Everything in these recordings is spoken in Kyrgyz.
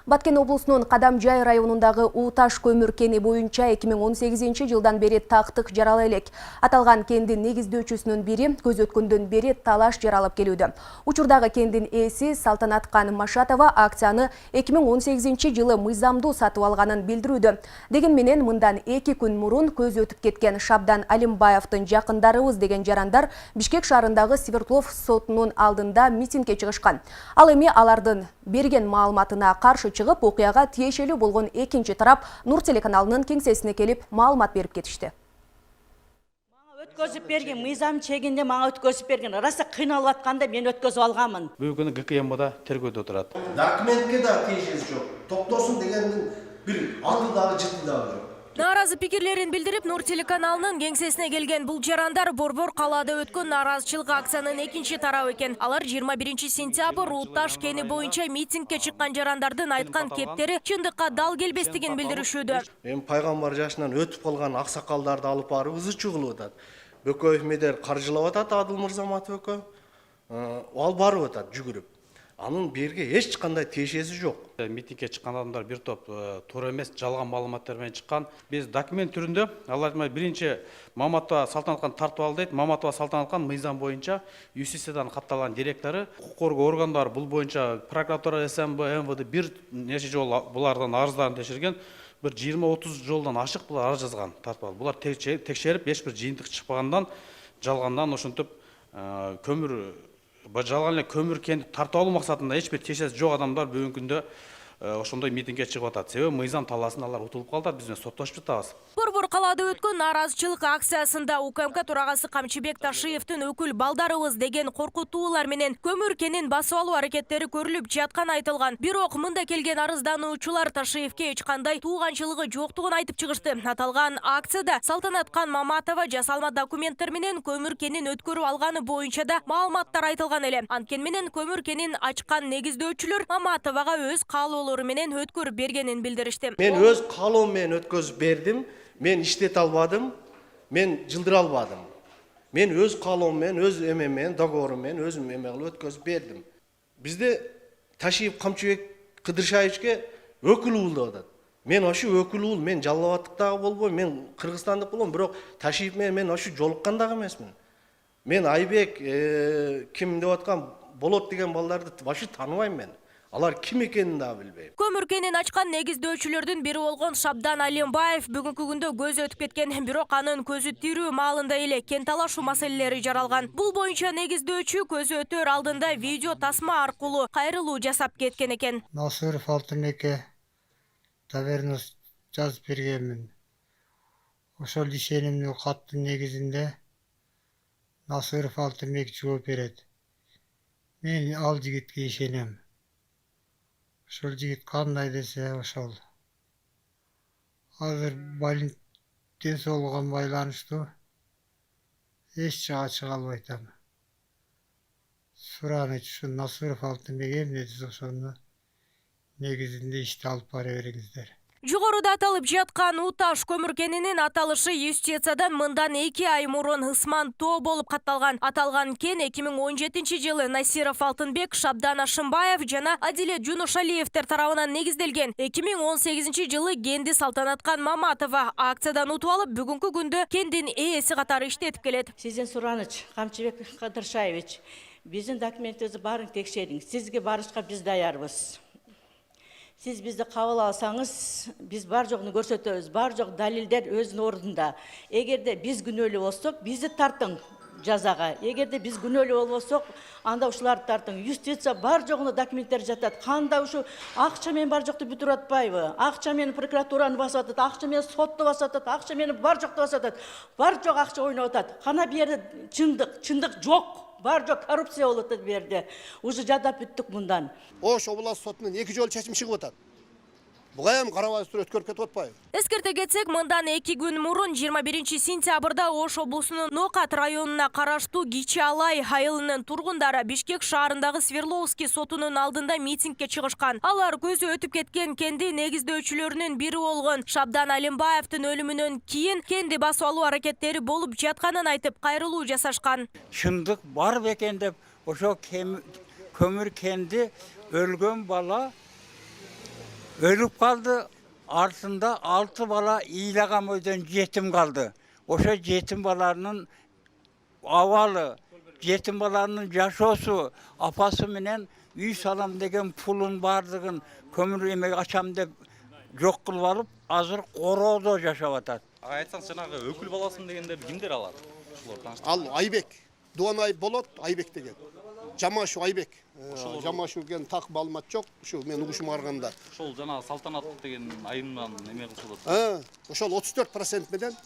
Баткен облусунун Кадамжай районундагы Уташ көмүр кени боюнча 2018 жылдан бери тактык жарала элек. Аталган кендин негиздөөчүсүнүн бири көз өткөндөн бери талаш жаралып келүүдө. Учурдагы кендин ээси Салтанат Машатова акцияны 2018 жылы мыйзамдуу сатып алганын билдирүүдө. Деген менен мындан 2 күн мурун көз өтүп кеткен Шабдан Алимбаевдин жакындарыбыз деген жарандар Бишкек шаарындагы Свердлов сотунун алдында митингге чыгышкан. Ал эми алардын берген маалыматына каршы чыгып, окуяга тиешелүү болгон экинчи тарап Нур телеканалынын кеңсесине келип маалымат берип кетишти. Өткөзүп берген, мыйзам чегинде мага өткөзүп берген. Раса кыйналып атканда мен өткөзүп алганмын. Бүгүн ГКМда тергөөдө турат. Документке да тиешеси жок. Токтосун дегендин бир аты дагы жыты дагы жок. Нааразы пикирлерин билдирип, Нур телеканалынын кеңсесине келген бул жарандар Борбор калаада өткөн нааразычылык акциянын экинчи тарабы экен. Алар 21 сентябрь Уташ кени боюнча митингге чыккан жарандардын айткан кептери чындыкка дал келбестигин билдиришүүдө. Эми пайгамбар жашынан өтүп калган аксакалдарды алып барып ызы чыгылып атат. Бөкөев медер каржылап атат Адыл Мырзаматов өкө. Ал барып атат жүгүрүп. Анын берге эч кандай тиешеси жок. Митингге чыккан адамдар бир топ туура эмес жалган маалыматтар менен чыккан. Биз документ түрүндө алар биринчи Маматова Салтанатка тартып алды дейт. Маматова Салтанатка мыйзам боюнча ЮСИСдан катталган директору, укук коргоо органдары бул боюнча прокуратура, СМБ, МВД бир нече жолу булардан арыздарын текшерген. Bir 20-30 жолдан ашык булар арыз жазган тартып алып. Булар текшерип эч бир жыйынтык чыкпагандан жалгандан ошентип көмүр жалган эле көмүр кенди тартып алуу максатында эч бир тиешеси жок адамдар бүгүнкү күндө ошондой митингге чыгып атат. Себеби мыйзам талаасында алар утулуп калды, биз менен соттошуп жатабыз. Борбор калаада өткөн нааразычылык акциясында УКМК төрагасы Камчыбек Ташиевдин өкүл балдарыбыз деген коркутуулар менен көмүр кенин басып алуу аракеттери көрүлүп жатканы айтылган. Бирок мында келген арыздануучулар Ташиевке эч кандай тууганчылыгы жоктугун айтып чыгышты. Аталган акцияда Салтанат Маматова жасалма документтер менен көмүр кенин өткөрүп алганы боюнча да маалыматтар айтылган эле. Анткени менен көмүр кенин ачкан негиздөөчүлөр Маматовага өз каалоолору менен өткөрүп бергенин билдиришти. Мен өз каалоом менен өткөзүп бердим. Мен иштете албадым. Мен жылдыра албадым. Мен өз каалоом менен, өз эмем менен, договорум менен өзүм эме кылып өткөзүп бердим. Бизде Ташиев Камчыбек Кыдыршаевичке өкүл ул деп атат. Мен ошо өкүл ул, мен жалалабаттык дагы болбойм, мен кыргызстандык болом, бирок Ташиев менен мен ошо жолуккан дагы эмесмин. Мен Айбек ким деп аткан болот деген балдарды вообще тааныбайм мен. Алар ким экенин да билбейм. Көмүр кенин ачкан негиздөөчүлөрдүн бири болгон Шабдан Алимбаев бүгүнкү күндө көз өтүп кеткен, бирок анын көзү тирүү маалында эле кен талашуу маселелери жаралган. Бул боюнча негиздөөчү көзү өтөр алдында видео тасма аркылуу кайрылуу жасап кеткен экен. Насыров Алтынбекке доверенность жазып бергенмин. Ошол ишенимдүү каттын негизинде Насыров Алтынбек жооп берет. Мен ал жигитке ишенем. Ошол жигит кандай десе ошол. Азыр ден соолугуна байланыштуу эч жака чыга албай атам. Сураныч ушу Насыров Алтынбек эмне десе ошону негизинде ишти алып бара бериңиздер. Жогоруда аталып жаткан Уташ көмүр кенинин аталышы юстициядан мындан 2 ай мурун Ысман Тоо болуп катталган. Аталган кен 2017 жылы Насиров Алтынбек, Шабдан Ашымбаев жана Адилет Жунушалиевтер тарабынан негизделген. 2018 жылы кенди Салтанаткан Маматова акциядан утуп алып, бүгүнкү күндө кендин ээси катары иштетип келет. Сизден сураныч, Камчыбек Кыдыршаевич, биздин документибизди баарын текшериңиз. Сизге барышка биз даярбыз. Siz bizi kabul alsanız, biz бар жоғыны көрсөтөбүз, бар жоқ далилдер өзүнүн ордунда. Эгерде биз күнөөлүү болсок, бизди тартың жазага. Эгерде биз күнөөлүү болбосок, анда ушуларды тартың. Юстиция бар жоғыны документтер жатат. Кандай ушу акча менен бар жокты бүтүрүп атпайбы? Акча менен прокуратураны басып атат, акча менен сотто басып атат, акча менен бар жокто басып атат. Бар жок акча ойноп атат. Кана бу жерде чындык жок. Бар жок коррупция болуп атат бу жерде. Уже жадап бүттүк мындан. Ош областық сотунан 2 жолу чечим чыгып атат. Буга эми карабастыр өткөрүп кетип атпайбы? Эскерте кетсек, мындан 2 күн мурун 21 сентябрда Ош облусунун Нокат районуна караштуу Кичи Алай айылынын тургундары Бишкек шаарындагы Свердловский сотунун алдында митингге чыгышкан. Алар көзү өтүп кеткен кенди негиздөөчүлөрүнүн бири болгон Шабдан Алимбаевдин өлүмүнөн кийин кенди басып алуу аракеттери болуп жатканын айтып кайрылуу жасашкан. Чындык бар бекен деп, ошо көмүр кенди өлгөн бала Ölüp kaldı. Артында 6 bala iyilagan öden yetim kaldı. Oşa yetim balarının avalı, yetim balarının yaşosu, apası menen üy salam degen pulun bardığın kömür emek açam dep yok kılıp alıp azır koroodo yaşap atat. Айтсаң жаңағы өкіл баласын дегенде кімдер алады? Ал Айбек. Дуанай болот Айбек деген. Жамашу Айбек. Жамашу деген так маалымат жок. Ушу мен угушума караганда. Ошол жаңағы салтанат деген айымдан неме кылып Ошол 34% менен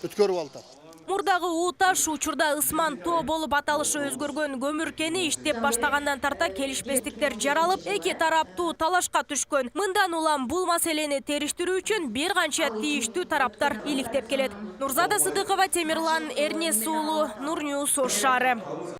өткөрүп алды. Мурдагы Уташ учурда Ысман Тоо болуп аталышы өзгөргөн көмүркени иштеп баштагандан тарта келишпестиктер жаралып, эки тараптуу талашка түшкөн. Мындан улам бул маселени териштирүү үчүн бир канча тийиштүү тараптар иликтеп келет. Нурзада Сыдыкова, Темирлан Эрнес уулу, Нур Ньюс, Ош шаары.